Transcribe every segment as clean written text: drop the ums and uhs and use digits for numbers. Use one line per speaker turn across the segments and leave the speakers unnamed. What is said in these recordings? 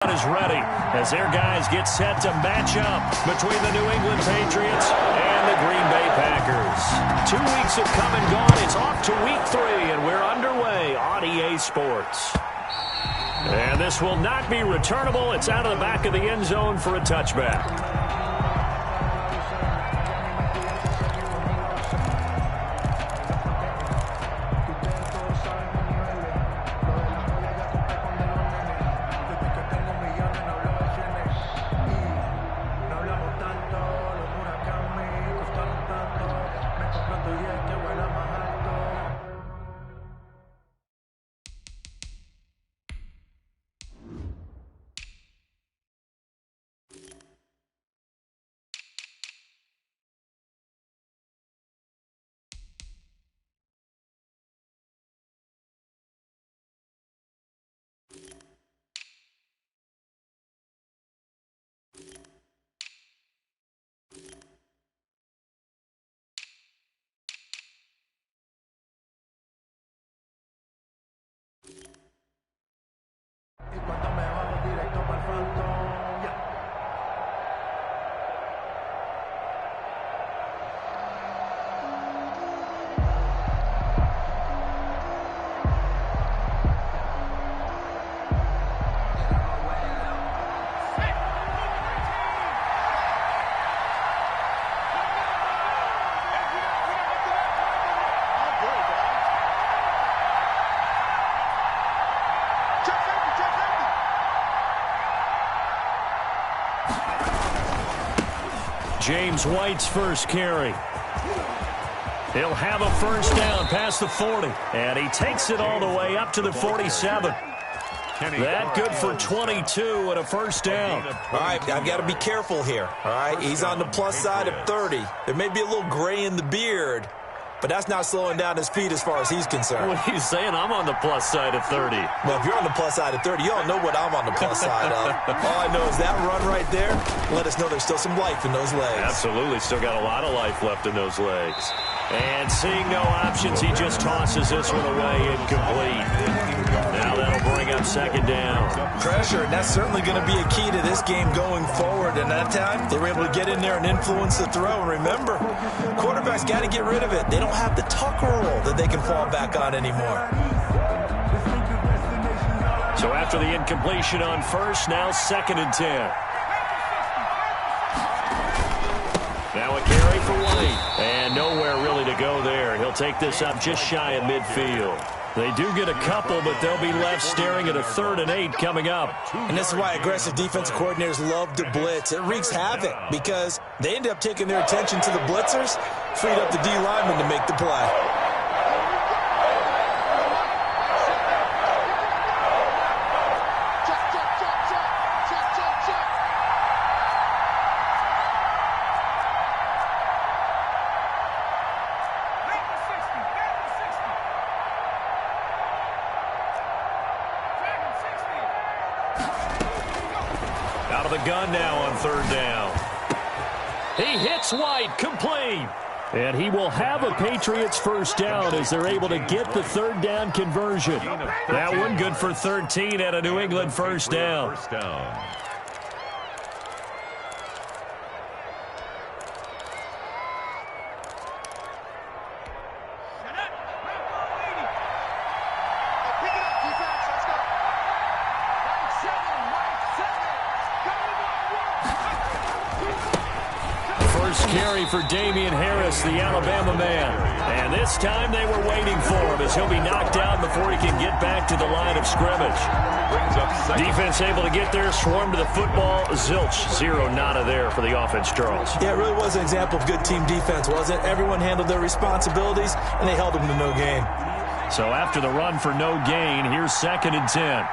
Is ready as their guys get set to match up between the New England Patriots and the Green Bay Packers. 2 weeks have come and gone. It's off to week 3, and we're underway on EA Sports. And this will not be returnable. It's out of the back of the end zone for a touchback. James White's first carry. He'll have a first down past the 40. And he takes it all the way up to the 47. That good for 22 and a first down.
All right, I've got to be careful here. All right, he's on the plus side of 30. There may be a little gray in the beard, but that's not slowing down his feet as far as he's concerned.
What are you saying? I'm on the plus side of 30.
Well, if you're on the plus side of 30, you all know what I'm on the plus side of. All I know is that run right there let us know there's still some life in those legs.
Absolutely. Still got a lot of life left in those legs. And seeing no options, he just tosses this one away incomplete. Now that'll bring up second down.
Pressure, and that's certainly going to be a key to this game going forward. And that time, they were able to get in there and influence the throw. And remember, quarterbacks got to get rid of it. They don't have the tuck roll that they can fall back on anymore.
So after the incompletion on first, now 2nd and 10. Now a carry for White. And nowhere really to go there. He'll take this up just shy of midfield. They do get a couple, but they'll be left staring at a 3rd and 8 coming up.
And this is why aggressive defensive coordinators love to blitz. It wreaks havoc because they end up taking their attention to the blitzers, freed up the D lineman to make the play.
Out of the gun now on 3rd down. He hits White, complete. And he will have a Patriots first down as they're able to get the 3rd down conversion. That one good for 13 at a New England first down. Carry for Damian Harris, the Alabama man. And this time they were waiting for him as he'll be knocked down before he can get back to the line of scrimmage. Defense able to get there, swarm to the football. Zilch, 0 nada there for the offense, Charles.
Yeah, it really was an example of good team defense, wasn't it? Everyone handled their responsibilities, and they held them to no gain.
So after the run for no gain, here's 2nd and 10.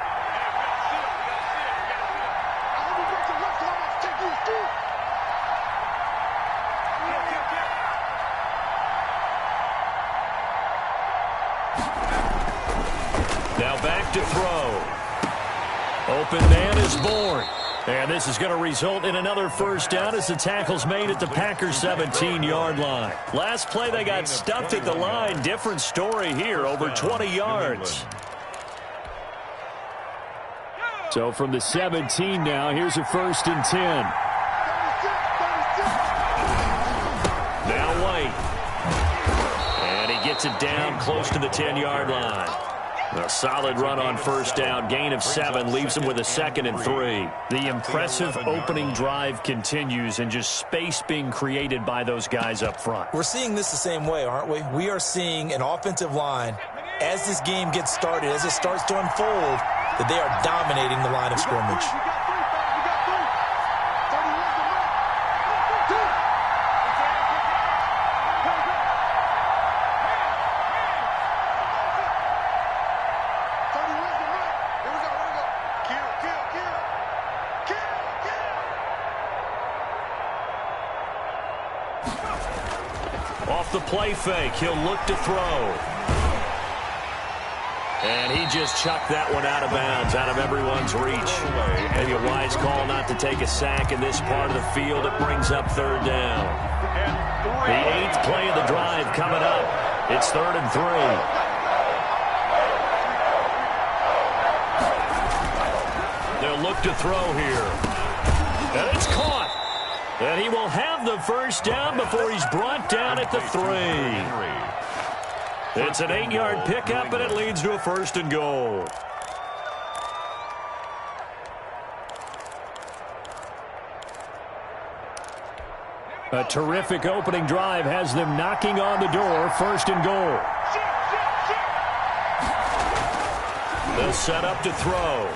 Now back to throw. Open man is born. And this is going to result in another first down as the tackle's made at the Packers 17-yard line. Last play they got stuffed at the line. Different story here, over 20 yards. So from the 17 now, here's a 1st and 10. Now White. And he gets it down close to the 10-yard line. A solid run on 1st down. Gain of 7 leaves him with a 2nd and 3. The impressive opening drive continues, and just space being created by those guys up front.
We're seeing this the same way, aren't we? We are seeing an offensive line, as this game gets started, as it starts to unfold, that they are dominating the line of scrimmage.
Off the play fake, he'll look to throw. And he just chucked that one out of bounds, out of everyone's reach. Maybe a wise call not to take a sack in this part of the field. It brings up 3rd down. The 8th play of the drive coming up. It's 3rd and 3. They'll look to throw here. And it's caught. And he will have the 1st down before he's brought down at the 3. It's an 8-yard pickup, and it leads to a 1st and goal. A terrific opening drive has them knocking on the door. 1st and goal. They'll set up to throw.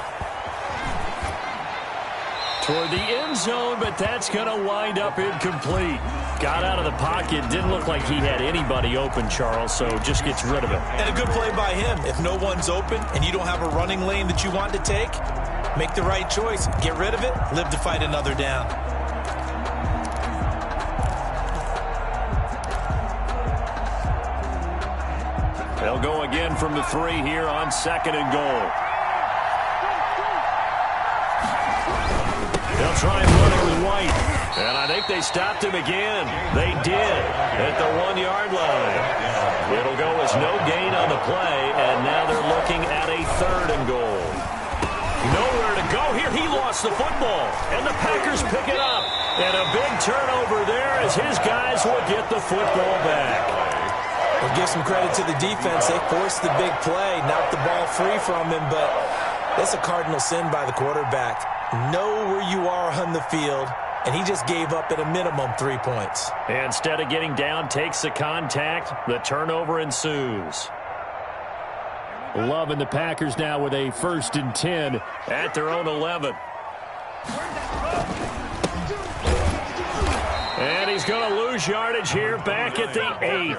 Toward the end zone, but that's going to wind up incomplete. Got out of the pocket. Didn't look like he had anybody open, Charles, so just gets rid of it.
And a good play by him. If no one's open and you don't have a running lane that you want to take, make the right choice. Get rid of it. Live to fight another down.
They'll go again from the 3 here on 2nd and goal. They'll try and run it with White. And I think they stopped him again. They did at the 1-yard line. It'll go as no gain on the play, and now they're looking at a 3rd and goal. Nowhere to go here. He lost the football, and the Packers pick it up. And a big turnover there as his guys will get the football back.
We'll give some credit to the defense. They forced the big play, knocked the ball free from him, but that's a cardinal sin by the quarterback. Know where you are on the field, and he just gave up at a minimum 3 points.
Instead of getting down, takes the contact. The turnover ensues. Love and the Packers now with a 1st and 10 at their own 11. And he's going to lose yardage here back at the 8.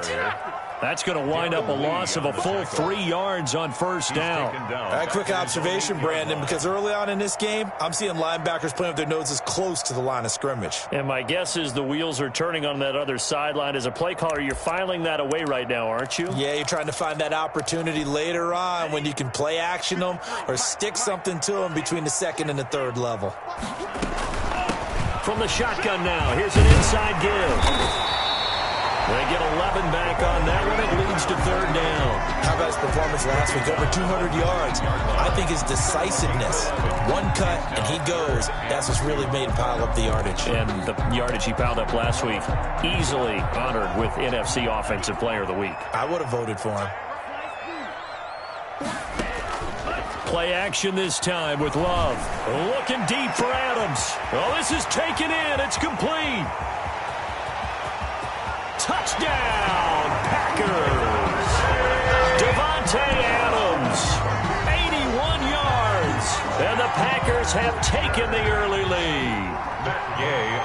That's going to wind up a loss of a full 3 yards on 1st down.
A quick observation, Brandon, because early on in this game, I'm seeing linebackers playing with their noses close to the line of scrimmage.
And my guess is the wheels are turning on that other sideline. As a play caller, you're filing that away right now, aren't you?
Yeah, you're trying to find that opportunity later on when you can play action them or stick something to them between the 2nd and the 3rd level.
From the shotgun now, here's an inside give. They get 11 back on that one. It leads to 3rd down.
How about his performance last week? Over 200 yards. I think his decisiveness. One cut, and he goes. That's what's really made him pile up the yardage.
And the yardage he piled up last week, easily honored with NFC Offensive Player of the Week.
I would have voted for him.
Play action this time with Love. Looking deep for Adams. Oh, this is taken in. It's complete. Touchdown, Packers. Devontae Adams, 81 yards. And the Packers have taken the early lead.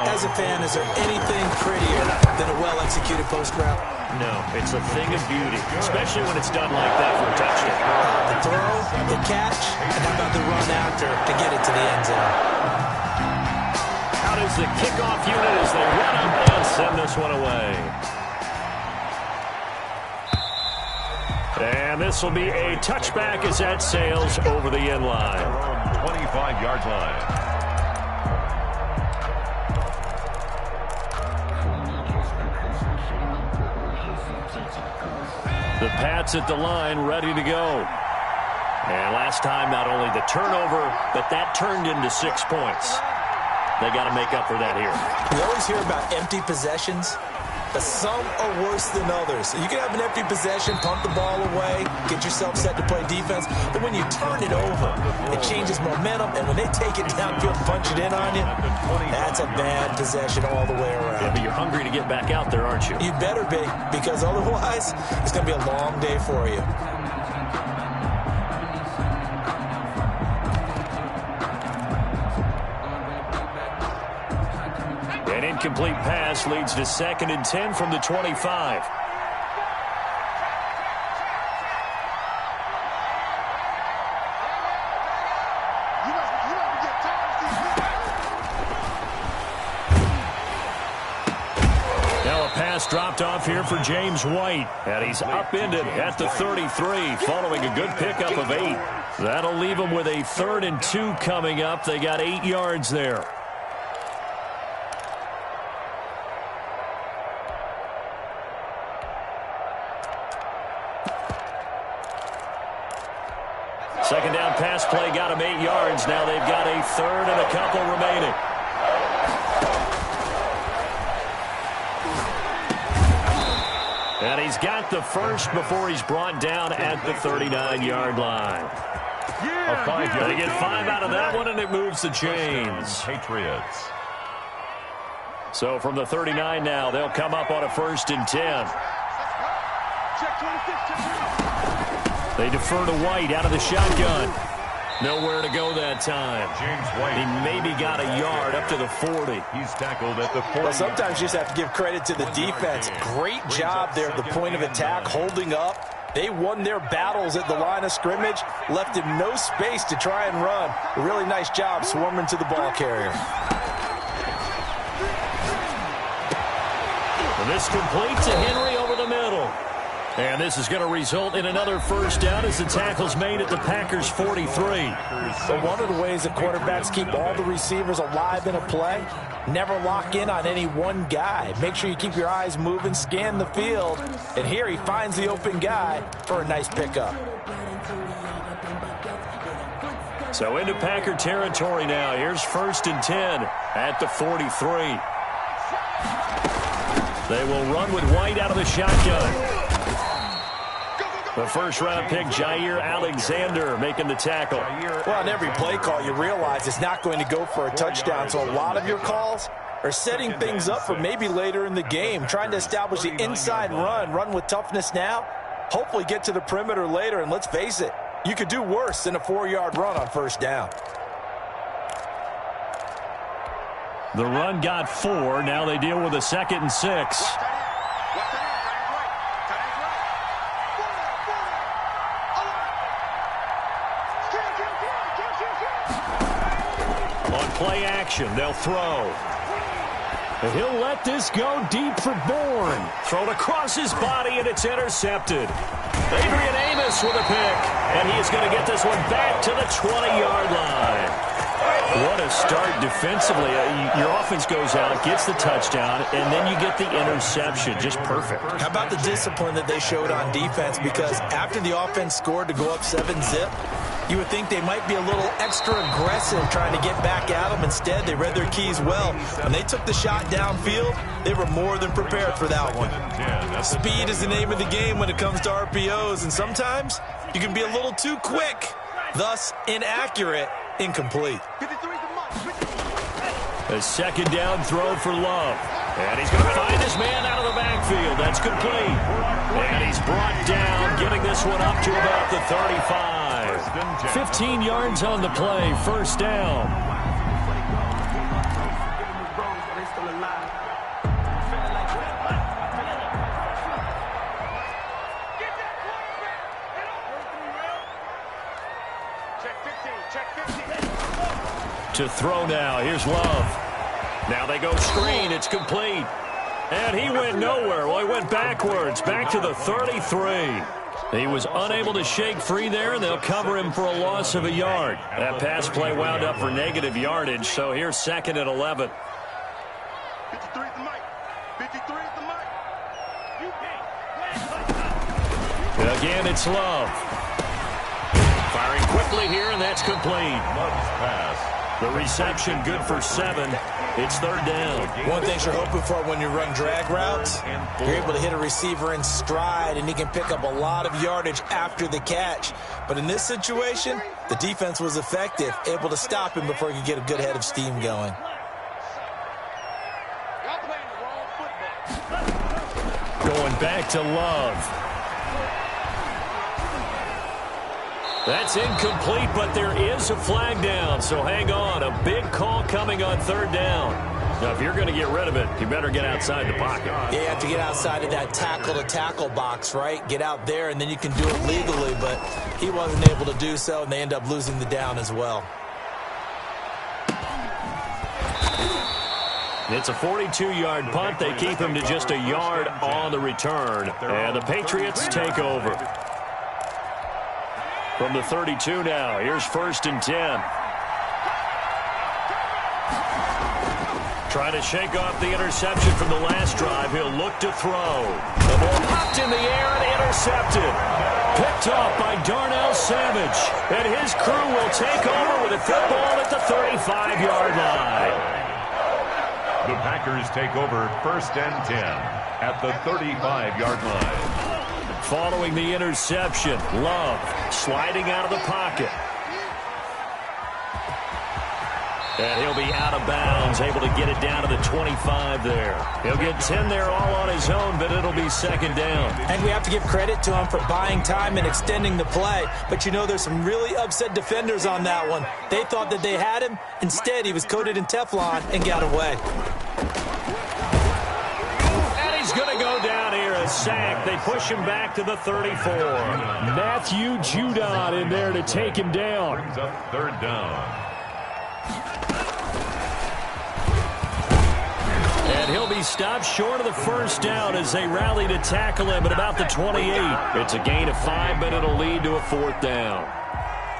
As a fan, is there anything prettier than a well-executed post route?
No, it's a thing of beauty, especially when it's done like that for a touchdown.
The throw, the catch, and how about the run after to get it to the end zone?
How does the kickoff unit as they run up and send this one away? And this will be a touchback as that sails over the end line.
25-yard line.
The Pats at the line, ready to go. And last time, not only the turnover, but that turned into 6 points. They got to make up for that here.
We always hear about empty possessions, but some are worse than others. You can have an empty possession, punt the ball away, get yourself set to play defense, but when you turn it over, it changes momentum, and when they take it downfield and punch it in on you, that's a bad possession all the way around.
Yeah, but you're hungry to get back out there, aren't you?
You better be, because otherwise, it's going to be a long day for you.
An incomplete pass leads to 2nd and 10 from the 25. Now a pass dropped off here for James White. And he's upended at the 33 following a good pickup of 8. That'll leave him with a 3rd and 2 coming up. They got 8 yards there. Second down pass play got him 8 yards. Now they've got a 3rd and a couple remaining. And he's got the first before he's brought down at the 39-yard line. They get 5 out of that one, and it moves the chains.
Patriots.
So from the 39 now, they'll come up on a 1st and 10. They defer to White out of the shotgun. Nowhere to go that time.
James White.
He maybe got a yard up to the 40.
He's tackled at the 40.
Well, sometimes you just have to give credit to the defense. Great job there at the point of attack, holding up. They won their battles at the line of scrimmage, left him no space to try and run. A really nice job swarming to the ball carrier.
And this complete to Henry over the middle. And this is going to result in another 1st down as the tackle's made at the Packers' 43.
So one of the ways that quarterbacks keep all the receivers alive in a play, never lock in on any one guy. Make sure you keep your eyes moving, scan the field. And here he finds the open guy for a nice pickup.
So into Packer territory now. Here's 1st and 10 at the 43. They will run with White out of the shotgun. The 1st-round pick, Jair Alexander, making the tackle.
Well, on every play call, you realize it's not going to go for a touchdown. So a lot of your calls are setting things up for maybe later in the game, trying to establish the inside run with toughness now, hopefully get to the perimeter later. And let's face it, you could do worse than a 4-yard run on 1st down.
The run got 4. Now they deal with a 2nd and 6. On play action, they'll throw. And he'll let this go deep for Bourne. Thrown across his body, and it's intercepted. Adrian Amos with a pick. And he is going to get this one back to the 20-yard line. What a start defensively. Your offense goes out, gets the touchdown, and then you get the interception. Just perfect.
How about the discipline that they showed on defense? Because after the offense scored to go up 7-zip, you would think they might be a little extra aggressive trying to get back at them. Instead, they read their keys well. When they took the shot downfield, they were more than prepared for that one. Speed is the name of the game when it comes to RPOs, and sometimes you can be a little too quick, thus inaccurate, incomplete.
A 2nd down throw for Love. And he's going to find his man out of the backfield. That's complete. And he's brought down, getting this one up to about the 35. 15 yards on the play, 1st down. To throw now. Here's Love. Now they go screen. It's complete. And he went nowhere. Well, he went backwards. Back to the 33. He was unable to shake free there, and they'll cover him for a loss of a yard. That pass play wound up for negative yardage, so here's 2nd and 11.
53 at the mic. 53 at the mic.
Again, it's Love. Firing quickly here, and that's complete.
Love's pass.
The reception good for 7. It's third down.
One thing you're hoping for when you run drag routes, you're able to hit a receiver in stride, and he can pick up a lot of yardage after the catch. But in this situation, the defense was effective, able to stop him before he could get a good head of steam going.
Going back to Love. That's incomplete, but there is a flag down, so hang on. A big call coming on third down. Now, if you're going to get rid of it, you better get outside the pocket.
Yeah, you have to get outside of that tackle-to-tackle box, right? Get out there, and then you can do it legally, but he wasn't able to do so, and they end up losing the down as well.
It's a 42-yard punt. They keep him to just a yard on the return, and the Patriots take over. From the 32 now, here's 1st and 10. Trying to shake off the interception from the last drive. He'll look to throw. The ball popped in the air and intercepted. Picked off by Darnell Savage. And his crew will take over with a football at the 35-yard line.
The Packers take over 1st and 10 at the 35-yard line.
Following the interception, Love sliding out of the pocket. And he'll be out of bounds, able to get it down to the 25 there. He'll get 10 there all on his own, but it'll be second down.
And we have to give credit to him for buying time and extending the play. But you know, there's some really upset defenders on that one. They thought that they had him. Instead, he was coated in Teflon and got away.
Going to go down here, a sack. They push him back to the 34. Matthew Judon in there to take him down.
Brings up third down.
And he'll be stopped short of the first down as they rally to tackle him at about the 28. It's a gain of 5, but it'll lead to a 4th down.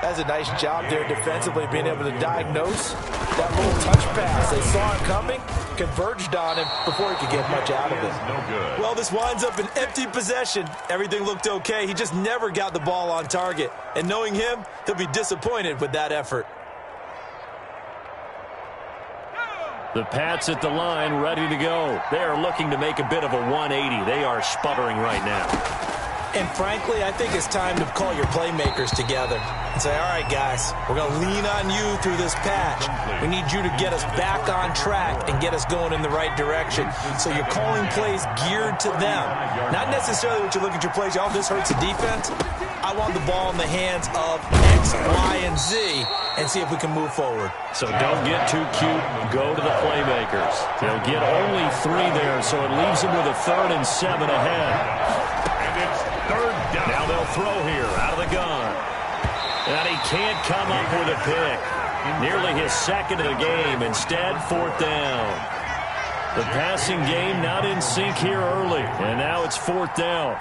That's a nice job there defensively, being able to diagnose that little touch pass. They saw it coming, converged on him before he could get much out of it.
No good.
Well, this winds up an empty possession. Everything looked okay. He just never got the ball on target. And knowing him, he'll be disappointed with that effort.
The Pats at the line, ready to go. They are looking to make a bit of a 180. They are sputtering right now.
And frankly, I think it's time to call your playmakers together and say, all right, guys, we're going to lean on you through this patch. We need you to get us back on track and get us going in the right direction. So you're calling plays geared to them. Not necessarily what you look at your plays, oh, this hurts the defense. I want the ball in the hands of X, Y, and Z and see if we can move forward.
So don't get too cute. Go to the playmakers. They'll get only 3 there, so it leaves them with a 3rd and 7 ahead.
Third down.
Now they'll throw here out of the gun. And he can't come up with a pick. Nearly his 2nd of the game. Instead, 4th down. The passing game not in sync here early. And now it's 4th down.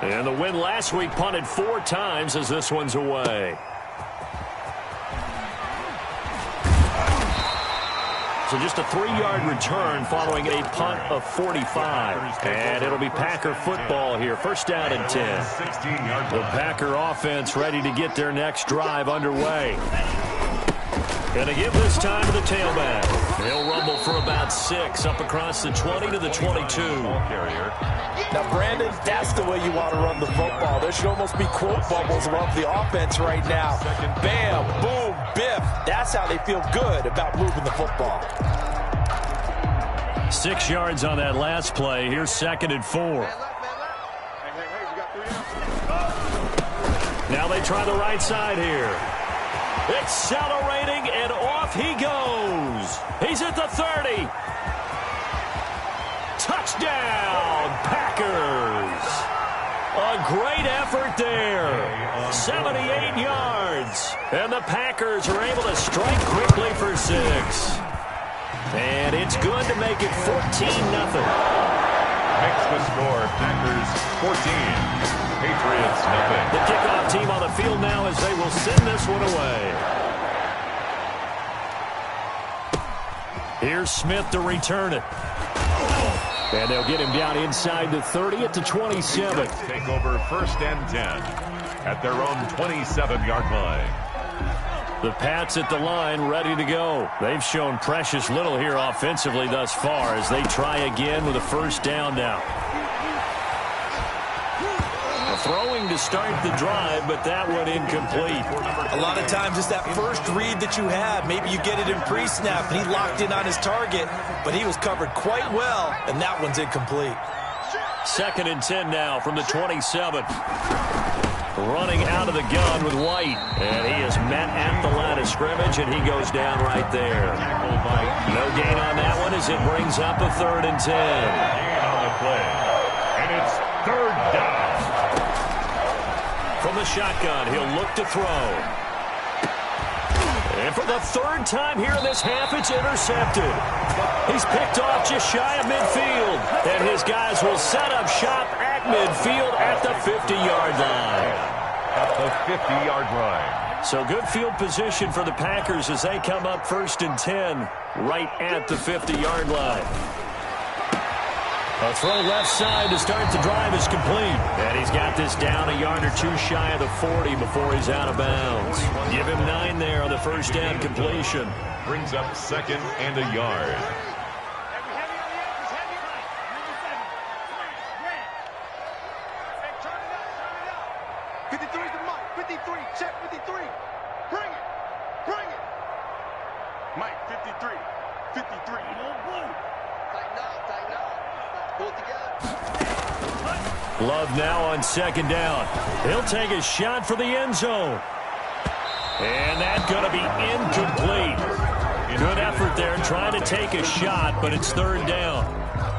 And the win last week punted 4 times as this one's away. So just a 3-yard return following a punt of 45. And it'll be Packer football here. 1st down and 10. The Packer offense ready to get their next drive underway. Going to give this time to the tailback. He'll rumble for about 6 up across the 20 to the 22.
Now, Brandon, that's the way you want to run the football. There should almost be quote bubbles around the offense right now. Bam, boom, biff. That's how they feel good about moving the football.
6 yards on that last play. Here's 2nd and 4. Now they try the right side here. Accelerating, and off he goes. He's at the 30. Touchdown, Packers. A great effort there. 78 yards. And the Packers are able to strike quickly for 6. And it's good to make it 14-0.
makes the score Packers 14, Patriots nothing.
The kickoff team on the field now as they will send this one away. Here's Smith to return it. And they'll get him down inside the 30 at the 27.
Take over 1st and 10 at their own 27-yard line.
The Pats at the line ready to go. They've shown precious little here offensively thus far as they try again with a first down now. Throwing to start the drive, but that one incomplete.
A lot of times it's that first read that you have. Maybe you get it in pre-snap, and he locked in on his target, but he was covered quite well, and that one's incomplete.
2nd and 10 now from the 27. Running out of the gun with White. And he is met at the line of scrimmage, and he goes down right there. No gain on that one as it brings up a 3rd and 10.
Gain on the play. And it's 3rd down.
From the shotgun, he'll look to throw. And for the 3rd time here in this half, it's intercepted. He's picked off just shy of midfield. And his guys will set up shop at midfield at the 50-yard line.
At the 50-yard line.
So good field position for the Packers as they come up 1st and 10 right at the 50-yard line. A throw left side to start the drive is complete. And he's got this down a yard or two shy of the 40 before he's out of bounds. Give him 9 there on the first down completion.
Brings up 2nd and a yard.
53's the Mike. 53. Check 53. Bring it. Bring it. Mike, 53. 53. Tighten up. Tighten up. Pull it together.
Love now on 2nd down. He'll take a shot for the end zone. And that's going to be incomplete. Good effort there trying to take a shot, but it's 3rd down.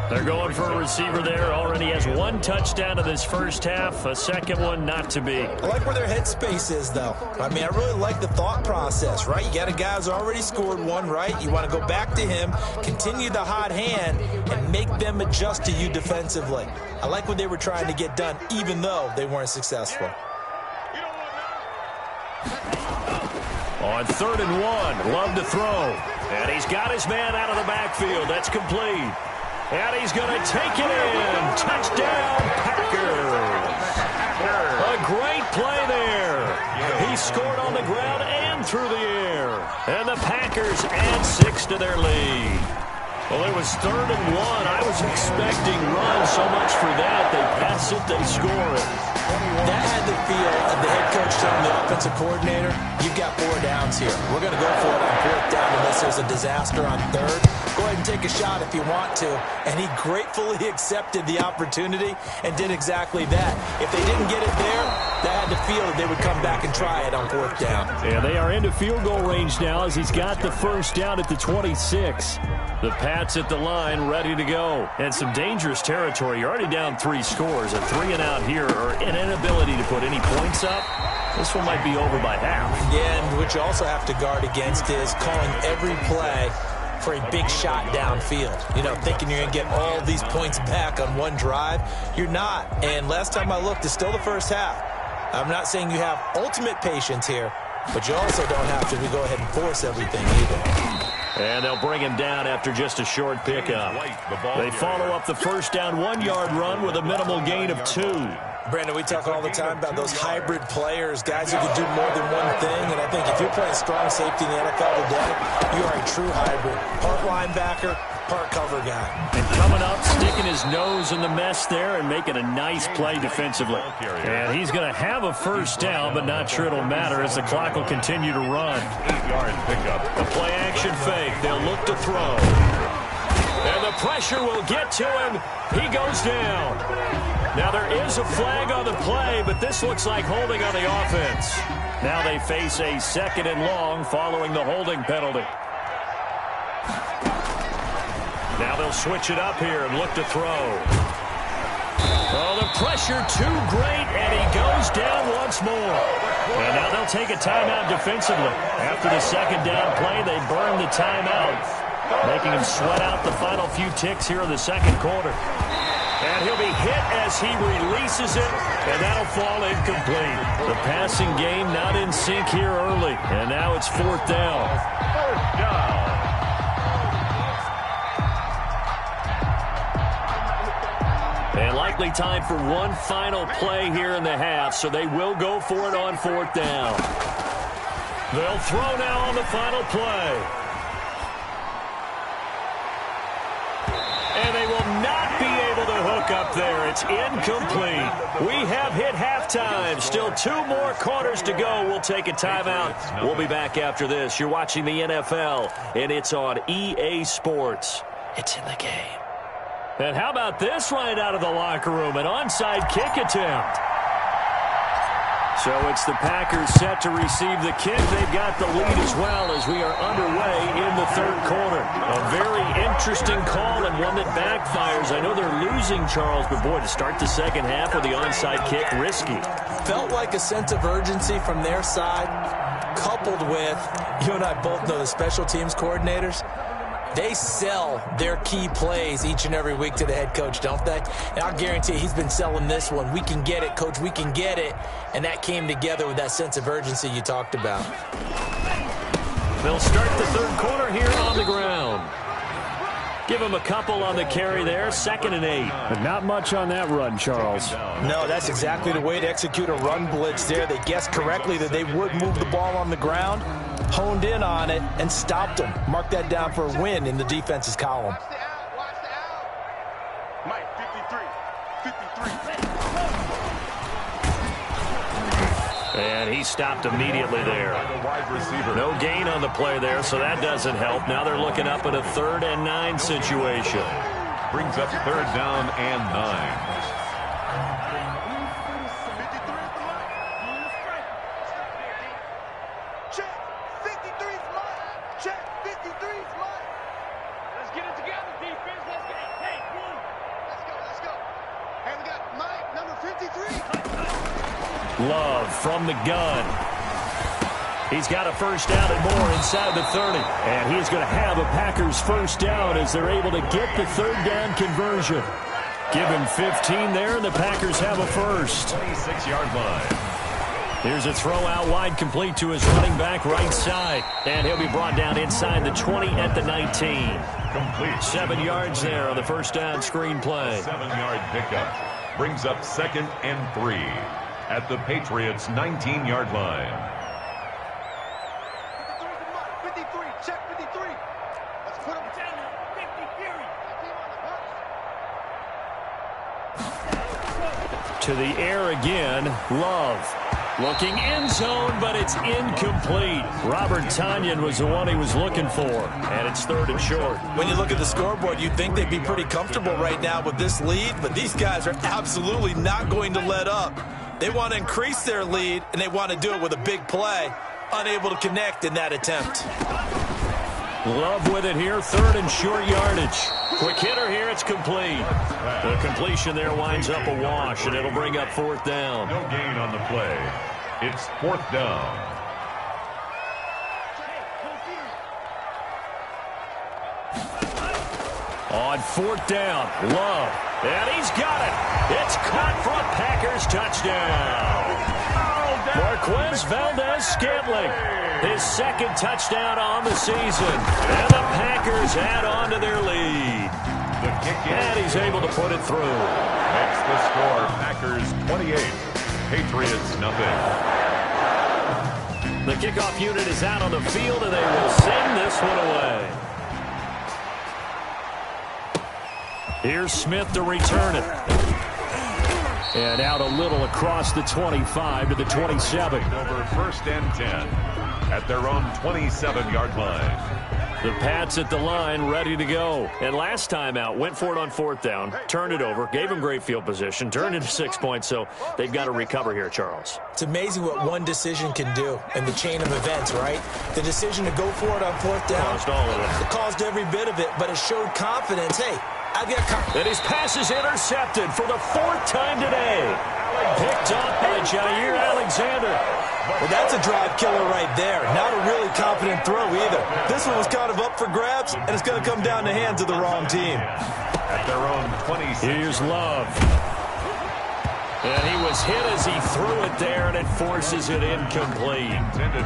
They're going for a receiver there. Already has 1 touchdown in this first half. A second one not to be.
I like where their headspace is, though. I mean, I really like the thought process, right? You got a guy who's already scored 1, right? You want to go back to him, continue the hot hand, and make them adjust to you defensively. I like what they were trying to get done, even though they weren't successful.
On 3rd and 1, Love to throw. And he's got his man out of the backfield. That's complete. And he's going to take it in. Touchdown, Packers. A great play there. He scored on the ground and through the air. And the Packers add 6 to their lead. Well, it was 3rd and 1. I was expecting run so much for that. They pass it, they score it.
That had the feel of the head coach telling the offensive coordinator, you've got 4 downs here. We're going to go for it on 4th down unless there's a disaster on 3rd. Go ahead and take a shot if you want to. And he gratefully accepted the opportunity and did exactly that. If they didn't get it there, that had the feel that they would come back and try it on 4th down.
Yeah, they are into field goal range now as he's got the first down at the 26. The Pats at the line ready to go. And some dangerous territory. You're already down 3 scores. A 3 and out here or an inability to put any points up. This one might be over by half.
Yeah, and what you also have to guard against is calling every play for a big shot downfield. You know, thinking you're going to get all these points back on 1 drive. You're not. And last time I looked, it's still the first half. I'm not saying you have ultimate patience here, but you also don't have to go ahead and force everything either.
And they'll bring him down after just a short pickup. They follow up the first down 1-yard run with a minimal gain of 2.
Brandon, we talk all the time about those hybrid players, guys who can do more than one thing. And I think if you're playing strong safety in the NFL today, you are a true hybrid. Part linebacker, part cover guy.
And coming up, sticking his nose in the mess there and making a nice play defensively. And he's going to have a first down, but not sure it'll matter as the clock will continue to run.
8-yard pickup.
The play action fake. They'll look to throw. And the pressure will get to him. He goes down. Now there is a flag on the play, but this looks like holding on the offense. Now they face a 2nd and long following the holding penalty. Now they'll switch it up here and look to throw. Oh, the pressure too great, and he goes down once more. And now they'll take a timeout defensively. After the 2nd down play, they burn the timeout, making him sweat out the final few ticks here in the 2nd quarter. And he'll be hit as he releases it, and that'll fall incomplete. The passing game not in sync here early, and now it's 4th down.
4th down.
And likely time for one final play here in the half, so they will go for it on 4th down. They'll throw now on the final play. And they will not be able to hook up there. It's incomplete. We have hit halftime. Still 2 more quarters to go. We'll take a timeout. We'll be back after this. You're watching the NFL, and it's on EA Sports. It's in the game. And how about this right out of the locker room? An onside kick attempt. So it's the Packers set to receive the kick. They've got the lead as well as we are underway in the 3rd quarter. A very interesting call and one that backfires. I know they're losing, Charles, but boy, to start the 2nd half with the onside kick, risky.
Felt like a sense of urgency from their side, coupled with, you and I both know the special teams coordinators. They sell their key plays each and every week to the head coach, don't they? And I'll guarantee you he's been selling this one. We can get it, coach, we can get it. And that came together with that sense of urgency you talked about.
They'll start the 3rd quarter here on the ground. Give him a couple on the carry there, 2nd and 8.
But not much on that run, Charles.
No, that's exactly the way to execute a run blitz there. They guessed correctly that they would move the ball on the ground, honed in on it, and stopped them. Mark that down for a win in the defense's column.
Watch the out. Watch the out. Mike, 53. 53.
And he stopped immediately there.
The wide receiver.
No gain on the play there, so that doesn't help. Now they're looking up at a 3rd and 9 situation.
Brings up 3rd down and 9.
53 is Mike. Check. 53 is Mike. Check. 53 is Mike. Let's get it together, defense. Let's get it. Hey, boom. Let's go. Let's go. Hey, we got Mike, number 53.
Love from the gun. He's got a 1st down and more inside the 30. And he's going to have a Packers 1st down as they're able to get the 3rd down conversion. Give him 15 there, and the Packers have a 1st.
26-yard line.
Here's a throw out wide, complete to his running back right side. And he'll be brought down inside the 20 at the 19.
Complete.
7 yards there on the 1st down screen play.
7-yard pickup. Brings up 2nd and 3 at the Patriots' 19-yard line.
53 is Mike. 53. Check 53. Let's put him down. 53.
To the air again, Love. Looking end zone, but it's incomplete. Robert Tonyan was the one he was looking for, and it's 3rd and short.
When you look at the scoreboard, you'd think they'd be pretty comfortable right now with this lead, but these guys are absolutely not going to let up. They want to increase their lead, and they want to do it with a big play. Unable to connect in that attempt.
Love with it here, 3rd and short yardage. Quick hitter here, it's complete. The completion there winds up a wash, and it'll bring up 4th down.
No gain on the play. It's 4th down.
On 4th down, Love. And he's got it. It's caught for a Packers touchdown. Marquez Valdez-Scantling, his 2nd touchdown on the season. And the Packers add on to their lead.
The kick in.
And he's able to put it through.
Makes the score Packers 28, Patriots nothing.
The kickoff unit is out on the field, and they will send this one away. Here's Smith to return it. And out a little across the 25 to the 27.
Over 1st and 10 at their own 27-yard line.
The Pats at the line, ready to go. And last time out, went for it on 4th down, turned it over, gave them great field position, turned into 6 points, so they've got to recover here, Charles.
It's amazing what one decision can do in the chain of events, right? The decision to go for it on 4th down.
Caused all of it.
It caused every bit of it, but it showed confidence. Hey, I've got confidence.
And his pass is intercepted for the 4th time today. Picked off by Jair Alexander.
Well, that's a drive killer right there. Not a really confident throw either. This one was kind of up for grabs, and it's going to come down the hands of the wrong team.
At their own 26.
Here's Love. And he was hit as he threw it there, and it forces it incomplete.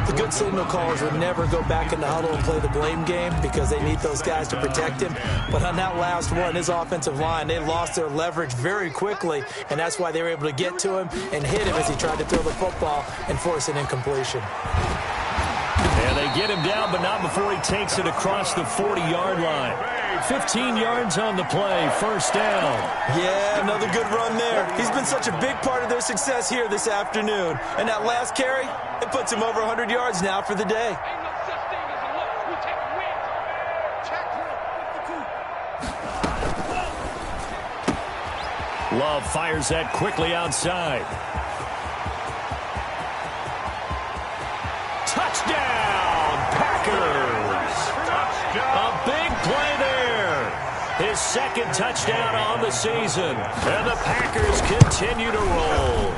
The good signal callers would never go back in the huddle and play the blame game because they need those guys to protect him. But on that last one, his offensive line, they lost their leverage very quickly, and that's why they were able to get to him and hit him as he tried to throw the football and force an incompletion.
And they get him down, but not before he takes it across the 40-yard line. 15 yards on the play, first down.
Yeah, another good run there. He's been such a big part of their success here this afternoon. And that last carry, it puts him over 100 yards now for the day.
Love fires that quickly outside. Touchdown, Packers! A big play there. His second touchdown on the season. And the Packers continue to roll.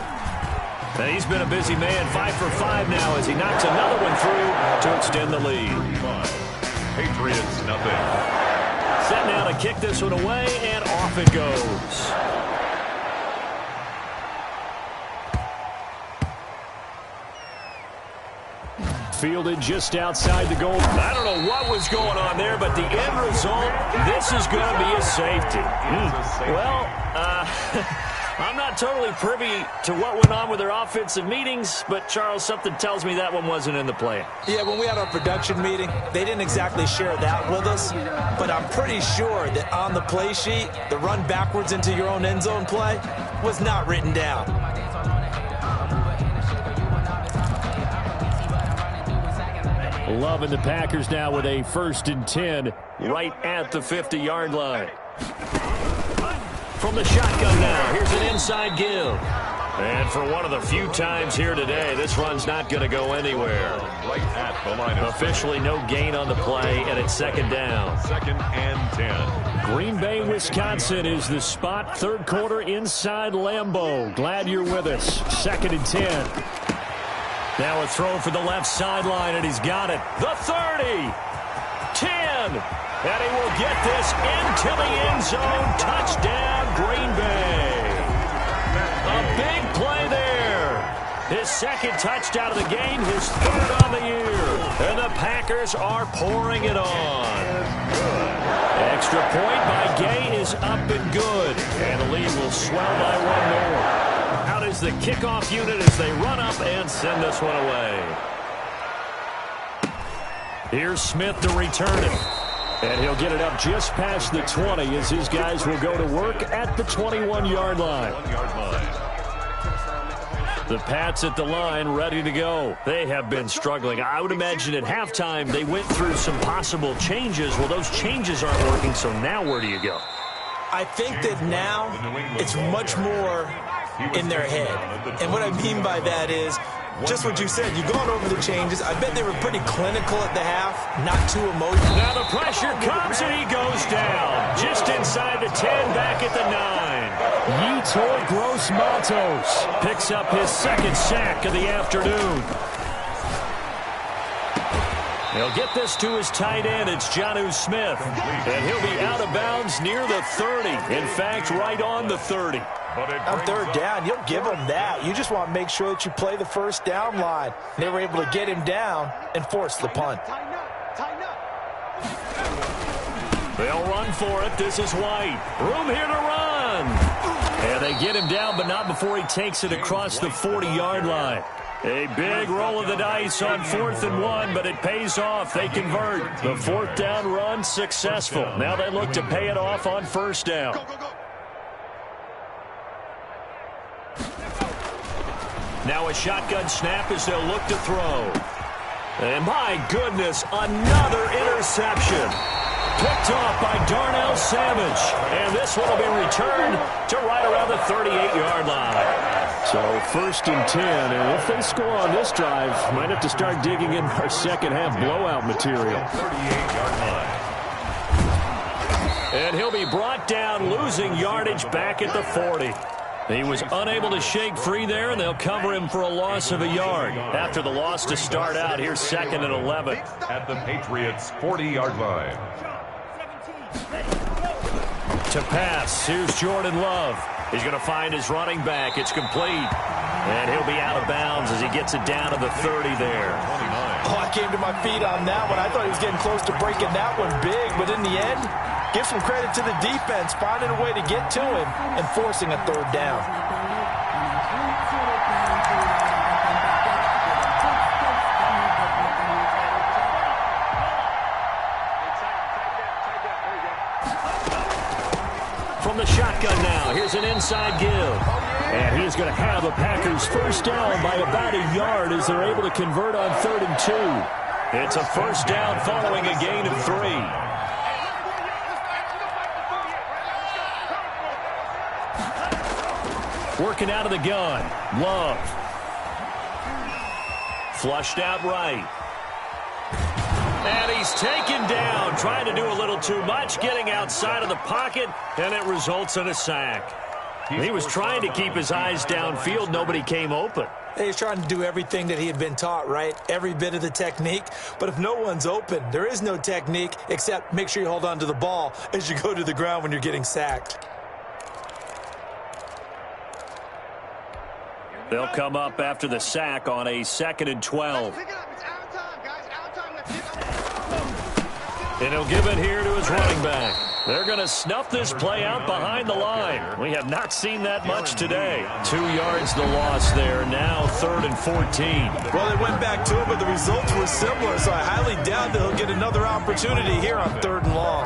And he's been a busy man, 5 for 5 now as he knocks another one through to extend the lead.
Patriots, nothing.
Set now to kick this one away, and off it goes. Fielded just outside the goal. I don't know what was going on there, but the end result, this is going to be a safety. Well, I'm not totally privy to what went on with their offensive meetings, but, Charles, something tells me that one wasn't in the plan.
Yeah, when we had our production meeting, they didn't exactly share that with us, but I'm pretty sure that on the play sheet, the run backwards into your own end zone play was not written down.
Loving the Packers now with a 1st and 10 right at the 50-yard line. From the shotgun now, here's an inside give. And for one of the few times here today, this run's not going to go anywhere.
Right at the line of
Officially no gain on the play, and it's 2nd down.
2nd and 10.
Green Bay, Wisconsin is the spot. 3rd quarter inside Lambeau. Glad you're with us. 2nd and 10. Now a throw for the left sideline, and he's got it. The 30, 10, and he will get this into the end zone. Touchdown, Green Bay. A big play there. His 2nd touchdown of the game, his 3rd on the year. And the Packers are pouring it on. Extra point by Gay is up and good. And the lead will swell by 1 more. Out is the kickoff unit as they run up and send this one away. Here's Smith to return it. And he'll get it up just past the 20 as his guys will go to work at the 21-yard line. The Pats at the line ready to go. They have been struggling. I would imagine at halftime they went through some possible changes. Well, those changes aren't working, so now where do you go?
I think that now it's much more in their head. And what I mean by that is just what you said. You've gone over the changes. I bet they were pretty clinical at the half, not too emotional.
Now the pressure comes and he goes down. Just inside the 10, back at the 9. Yetur Gross-Matos picks up his 2nd sack of the afternoon. He'll get this to his tight end. It's Jonnu Smith. And he'll be out of bounds near the 30. In fact, right on the 30.
On 3rd down, you'll give him that. You just want to make sure that you play the 1st down line. They were able to get him down and force the punt.
They'll run for it. This is White. Room here to run. And they get him down, but not before he takes it across the 40-yard line. A big roll of the dice on 4th and 1, but it pays off. They convert. The 4th down run successful. Now they look to pay it off on 1st down. Now a shotgun snap as they'll look to throw. And my goodness, another interception. Picked off by Darnell Savage. And this one will be returned to right around the 38-yard line. So 1st and 10, and if they score on this drive, might have to start digging in our 2nd half blowout material.
38-yard line.
And he'll be brought down, losing yardage back at the 40. He was unable to shake free there, and they'll cover him for a loss of a yard. After the loss to start out, here's 2nd and 11.
At the Patriots' 40-yard line.
To pass, here's Jordan Love. He's going to find his running back. It's complete. And he'll be out of bounds as he gets it down to the 30 there.
Oh, I came to my feet on that one. I thought he was getting close to breaking that one big, but in the end, give some credit to the defense, finding a way to get to him and forcing a 3rd down.
From the shotgun now, here's an inside give. And he is going to have a Packers first down by about a yard as they're able to convert on 3rd and 2. It's a first down following a gain of 3. Working out of the gun. Love. Flushed out right. And he's taken down, trying to do a little too much, getting outside of the pocket, and it results in a sack. He was trying to keep his eyes downfield. Nobody came open.
He's trying to do everything that he had been taught, right? Every bit of the technique. But if no one's open, there is no technique except make sure you hold on to the ball as you go to the ground when you're getting sacked.
They'll come up after the sack on a 2nd and 12. And he'll give it here to his running back. They're going to snuff this play out behind the line. We have not seen that much today. 2 yards the loss there. Now 3rd and 14.
Well, they went back to it, but the results were similar, so I highly doubt that he'll get another opportunity here on 3rd and long.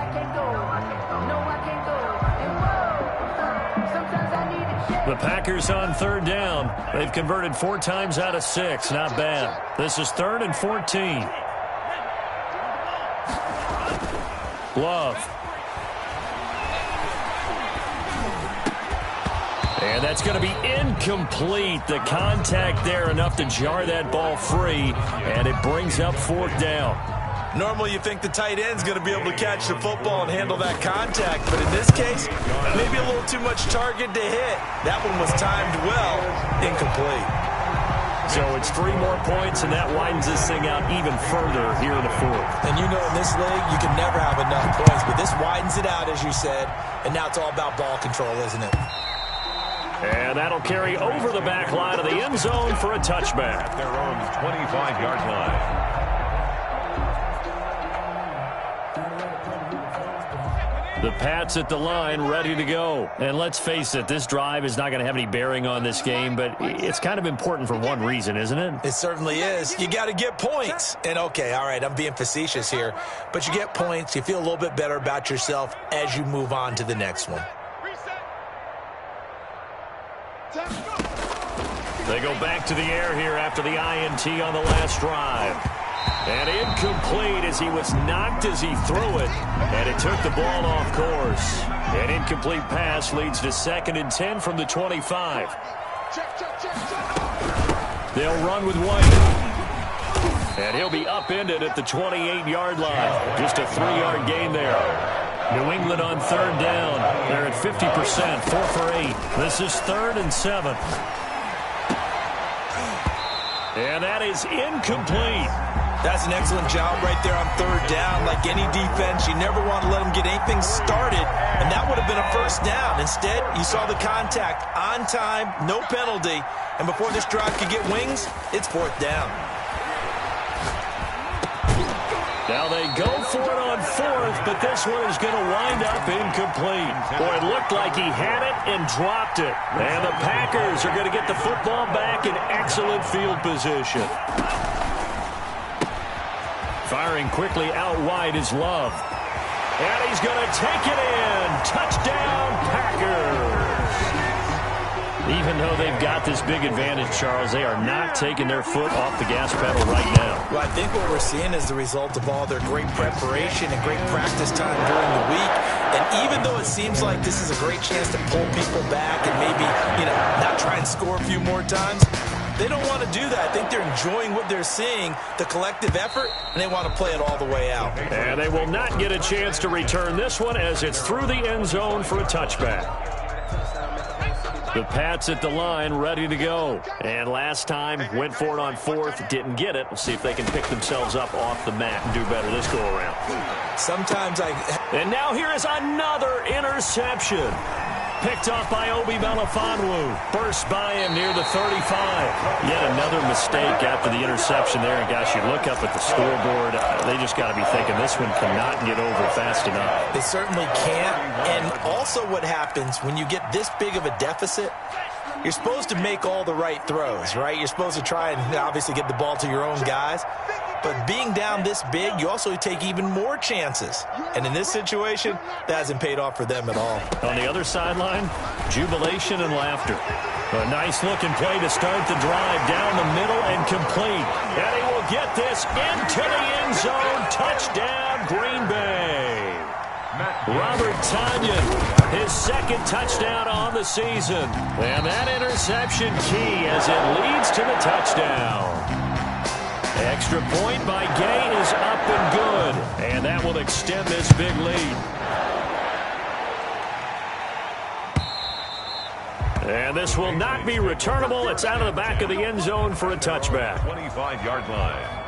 The Packers on 3rd down. They've converted 4 times out of 6. Not bad. This is 3rd and 14. Love. And that's going to be incomplete. The contact there enough to jar that ball free, and it brings up 4th down.
Normally you think the tight end's going to be able to catch the football and handle that contact, but in this case, maybe a little too much target to hit. That one was timed well, incomplete.
So it's 3 more points, and that widens this thing out even further here in the 4th.
And you know in this league, you can never have enough points, but this widens it out, as you said, and now it's all about ball control, isn't it?
And that'll carry over the back line of the end zone for a touchback.
At their own 25-yard line.
The Pats at the line, ready to go. And let's face it, this drive is not going to have any bearing on this game, but it's kind of important for one reason, isn't it?
It certainly is. You got to get points. And, okay, all right, I'm being facetious here, but you get points, you feel a little bit better about yourself as you move on to the next one.
They go back to the air here after the INT on the last drive. And incomplete as he was knocked as he threw it. And it took the ball off course. An incomplete pass leads to 2nd and 10 from the 25. They'll run with White. And he'll be upended at the 28-yard line. Just a 3-yard gain there. New England on 3rd down. They're at 50%, 4 for 8. This is 3rd and 7. And that is incomplete.
That's an excellent job right there on 3rd down. Like any defense, you never want to let them get anything started, and that would have been a first down. Instead, you saw the contact on time, no penalty, and before this drive could get wings, it's 4th down.
Now they go for it on 4th, but this one is going to wind up incomplete. Boy, it looked like he had it and dropped it. And the Packers are going to get the football back in excellent field position. Firing quickly out wide is Love. And he's going to take it in. Touchdown, Packers. Even though they've got this big advantage, Charles, they are not taking their foot off the gas pedal right now.
Well, I think what we're seeing is the result of all their great preparation and great practice time during the week. And even though it seems like this is a great chance to pull people back and maybe, not try and score a few more times, they don't want to do that. I think they're enjoying what they're seeing, the collective effort, and they want to play it all the way out.
And they will not get a chance to return this one as it's through the end zone for a touchback. The Pats at the line, ready to go. And last time, went for it on fourth, didn't get it. We'll see if they can pick themselves up off the mat and do better this go-around. And now here is another interception. Picked off by Obi Melifonwu. Burst by him near the 35. Yet another mistake after the interception there. And, gosh, you look up at the scoreboard. They just got to be thinking this one cannot get over fast enough.
They certainly can't. And also what happens when you get this big of a deficit, you're supposed to make all the right throws, right? You're supposed to try and obviously get the ball to your own guys. But being down this big, you also take even more chances. And in this situation, that hasn't paid off for them at all.
On the other sideline, jubilation and laughter. A nice-looking play to start the drive down the middle and complete. And he will get this into the end zone. Touchdown, Green Bay. Robert Tonyan, his second touchdown on the season. And that interception key as it leads to the touchdown. Extra point by Gay is up and good. And that will extend this big lead. And this will not be returnable. It's out of the back of the end zone for a touchback.
25-yard line.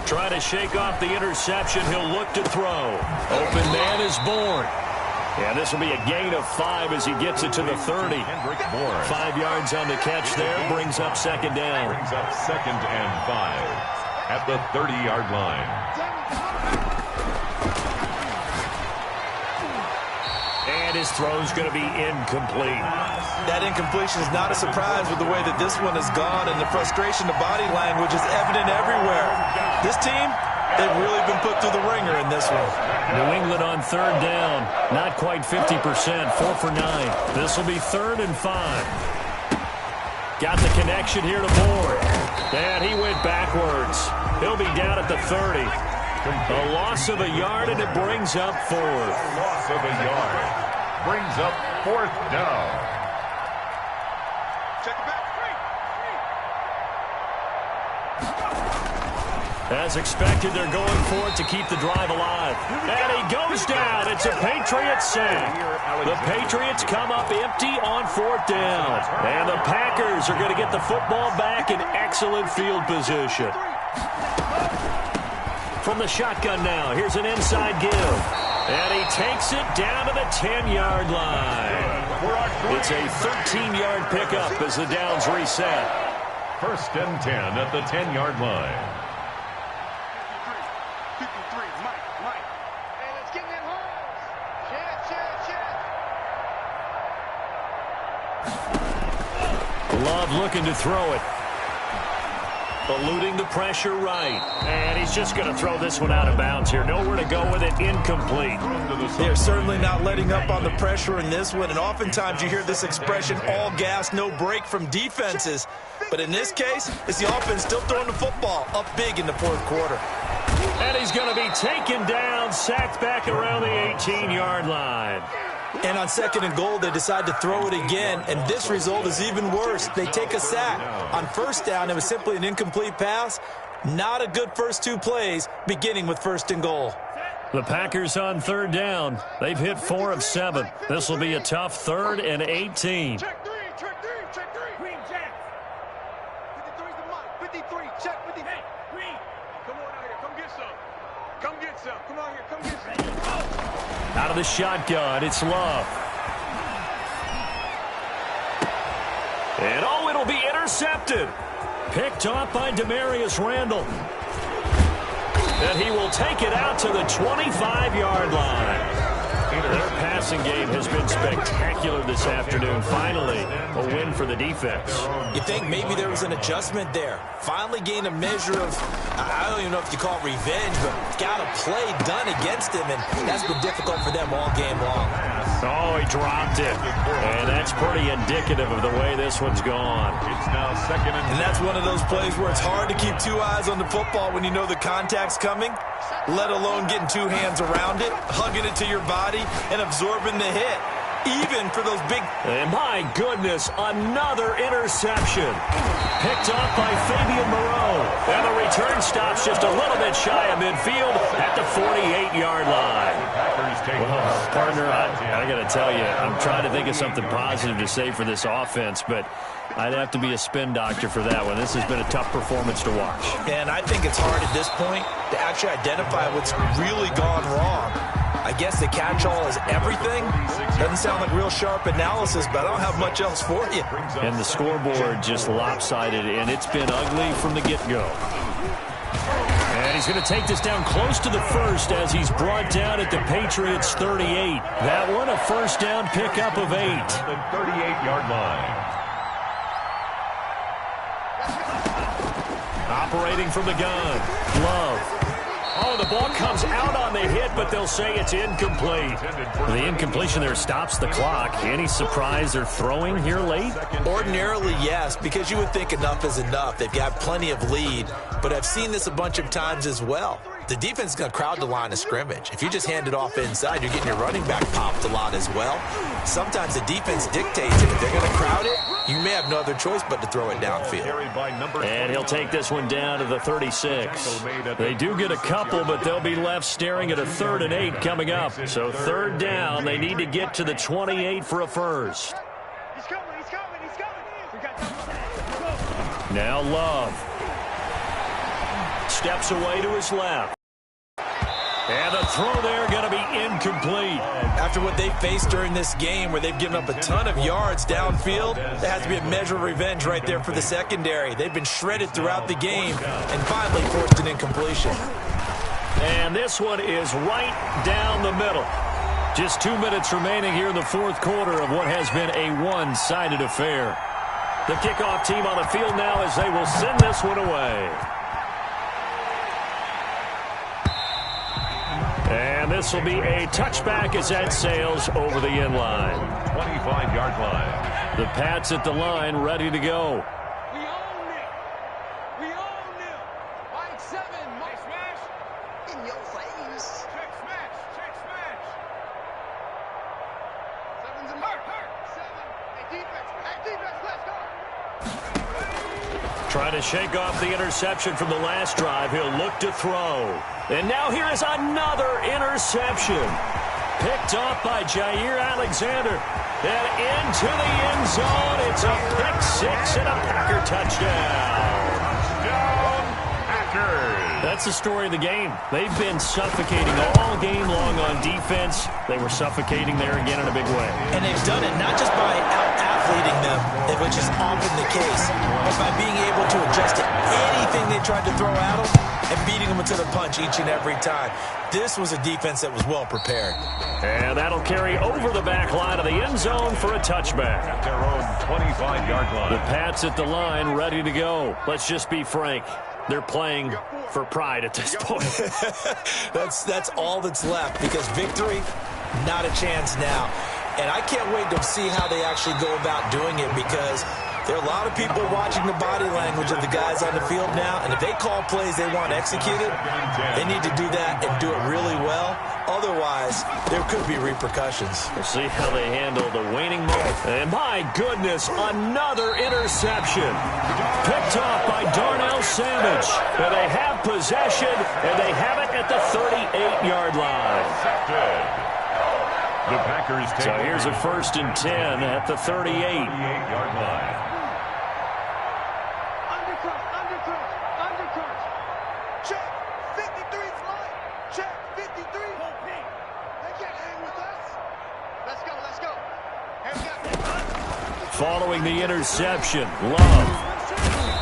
Trying to shake off the interception. He'll look to throw. Open man is born. And this will be a gain of 5 as he gets it to the 30. 5 yards on the catch there. Brings up second down.
Brings up 2nd and 5 at the 30-yard line.
And his throw's going to be incomplete.
That incompletion is not a surprise with the way that this one has gone, and the frustration, the body language is evident everywhere. This team, they've really been put through the ringer in this one.
New England on third down. Not quite 50%. 4 for 9. This will be 3rd and 5. Got the connection here to Moore. And he went backwards. He'll be down at the 30. A loss of a yard, and it brings up 4th.
Loss of a yard. Brings up 4th down.
Check it back.
As expected, they're going for it to keep the drive alive. And he goes down. It's a Patriots sack. The Patriots come up empty on 4th down. And the Packers are going to get the football back in excellent field position. From the shotgun now, here's an inside give. And he takes it down to the 10-yard line. It's a 13-yard pickup as the downs reset.
1st and 10 at the 10-yard line.
Love looking to throw it. Eluding the pressure right. And he's just going to throw this one out of bounds here. Nowhere to go with it. Incomplete.
They're certainly not letting up on the pressure in this one. And oftentimes you hear this expression, all gas, no break from defenses. But in this case, it's the offense still throwing the football up big in the 4th quarter.
And he's going to be taken down, sacked back around the 18-yard line.
And on 2nd and goal, they decide to throw it again, and this result is even worse. They take a sack. On 1st down, it was simply an incomplete pass. Not a good first 2 plays, beginning with 1st and goal.
The Packers on 3rd down. They've hit 4 of 7. This will be a tough 3rd and 18.
Check 3, check 3, check 3. Green, check. 53's the mic. 53, check 53. Hey, Green, come on out here. Come get some. Come get some. Come on here. Come get some.
Out of the shotgun, it's Love. And oh, it'll be intercepted. Picked off by Demarius Randall. And he will take it out to the 25-yard line. Their passing game has been spectacular this afternoon. Finally, a win for the defense.
You think maybe there was an adjustment there. Finally gained a measure of, I don't even know if you call it revenge, but got a play done against him, and that's been difficult for them all game long.
Oh, he dropped it. And that's pretty indicative of the way this one's gone.
It's now 2nd and 10.
And that's one of those plays where it's hard to keep 2 eyes on the football when you know the contact's coming, let alone getting 2 hands around it, hugging it to your body, and absorbing the hit. even for those big...
And my goodness, another interception. Picked off by Fabian Moreau. And the return stops just a little bit shy of midfield at the 48-yard line. Well, partner, I got to tell you, I'm trying to think of something positive to say for this offense, but I'd have to be a spin doctor for that one. This has been a tough performance to watch.
And I think it's hard at this point to actually identify what's really gone wrong. I guess the catch-all is everything. Doesn't sound like real sharp analysis, but I don't have much else for you.
And the scoreboard just lopsided, and it's been ugly from the get-go. And he's going to take this down close to the first as he's brought down at the Patriots' 38. That one, a first down pickup of 8.
The 38-yard line.
Operating from the gun. Love. Oh, the ball comes out on the hit, but they'll say it's incomplete. The incompletion there stops the clock. Any surprise they're throwing here late?
Ordinarily, yes, because you would think enough is enough. They've got plenty of lead, but I've seen this a bunch of times as well. The defense is going to crowd the line of scrimmage. If you just hand it off inside, you're getting your running back popped a lot as well. Sometimes the defense dictates it. If they're going to crowd it, you may have no other choice but to throw it downfield.
And he'll take this one down to the 36. They do get a couple, but they'll be left staring at a 3rd and 8 coming up. So 3rd down, they need to get to the 28 for a first.
He's coming, he's coming, he's coming.
Now Love. Steps away to his left. And the throw there going to be incomplete.
After what they faced during this game where they've given up a ton of yards downfield, there has to be a measure of revenge right there for the secondary. They've been shredded throughout the game and finally forced an incompletion.
And this one is right down the middle. Just 2 minutes remaining here in the 4th quarter of what has been a one-sided affair. The kickoff team on the field now as they will send this one away. And this will be a touchback as that sails over the end line.
25-yard line.
The Pats at the line, ready to go.
We own it. We own it. Mike 7, Mike smash. In your face. Check smash. Check smash. 7's a mark. 7. Hey, defense, let's go.
Trying to shake off the interception from the last drive. He'll look to throw. And now here is another interception. Picked off by Jair Alexander. And into the end zone. It's a pick 6 and a Packer touchdown.
Touchdown, Packers.
That's the story of the game. They've been suffocating all game long on defense. They were suffocating there again in a big way.
And they've done it not just by out-athleting them, which is often the case, but by being able to adjust to anything they tried to throw at them and beating them into the punch each and every time. This was a defense that was well prepared.
And that'll carry over the back line of the end zone for a touchback.
At their own 25-yard line.
The Pats at the line, ready to go. Let's just be frank. They're playing for pride at this point.
That's all that's left, because victory, not a chance now. And I can't wait to see how they actually go about doing it, because there are a lot of people watching the body language of the guys on the field now, and if they call plays they want executed, they need to do that and do it really well. Otherwise, there could be repercussions.
We'll see how they handle the waning moment. And my goodness, another interception. Picked off by Darnell Savage. And they have possession, and they have it at the 38-yard line.
The Packers take
So here's a 1st and 10 at the 38.
38-yard line.
Undercut. Check. 53's mine. Check. 53. They can't hang with us. Let's go.
Following the interception, Love.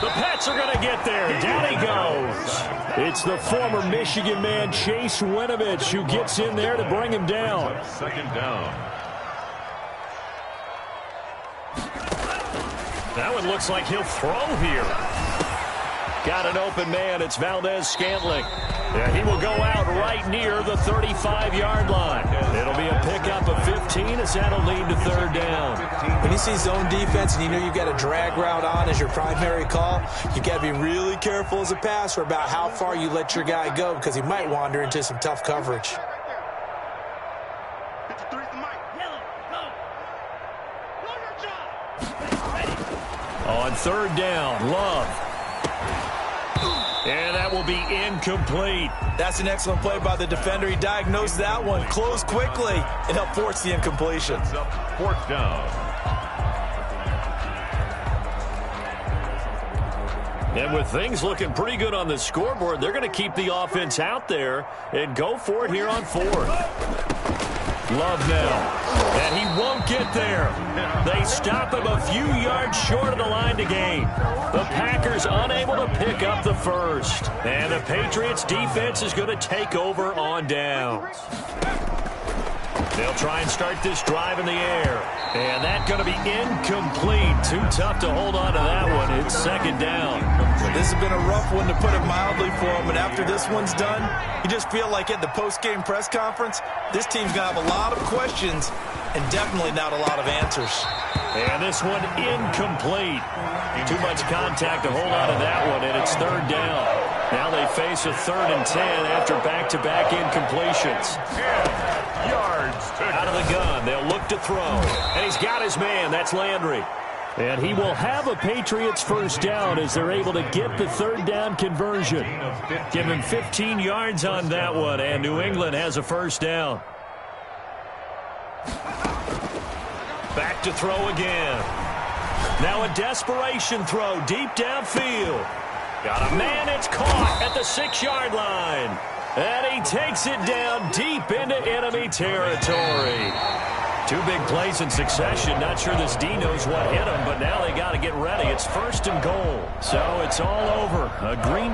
The Pats are going to get there. Down he goes. It's the former Michigan man, Chase Winovich, who gets in there to bring him down.
2nd down.
That one looks like he'll throw here. Got an open man. It's Valdez-Scantling. Yeah, he will go out right near the 35-yard line. It'll be a pickup of 15 as that'll lead to 3rd down.
When you see zone defense and you know you've got a drag route on as your primary call, you've got to be really careful as a passer about how far you let your guy go, because he might wander into some tough coverage.
53's the mic. Yellow, go.
On third down, Love. And that will be incomplete.
That's an excellent play by the defender. He diagnosed that one, closed quickly, and helped force the incompletion.
It's up 4th down.
And with things looking pretty good on the scoreboard, they're going to keep the offense out there and go for it here on 4th. Love now. And he won't get there. They stop him a few yards short of the line to gain. The Packers unable to pick up the first. And the Patriots defense is going to take over on downs. They'll try and start this drive in the air. And that's going to be incomplete. Too tough to hold on to that one. It's 2nd down.
This has been a rough one, to put it mildly, for him. And after this one's done, you just feel like at the post-game press conference, this team's going to have a lot of questions and definitely not a lot of answers.
And this one incomplete. Too much contact to hold on to that one, and it's 3rd down. Now they face a 3rd and 10 after back-to-back incompletions.
10 yards to
out of the gun. They'll look to throw. And he's got his man. That's Landry. And he will have a Patriots first down as they're able to get the 3rd down conversion. Give him 15 yards on that one, and New England has a first down. Back to throw again. Now a desperation throw deep downfield. Got a man, it's caught at the 6-yard line. And he takes it down deep into enemy territory. 2 big plays in succession. Not sure this D knows what hit him, but now they got to get ready. It's 1st and goal. So it's all over. A Green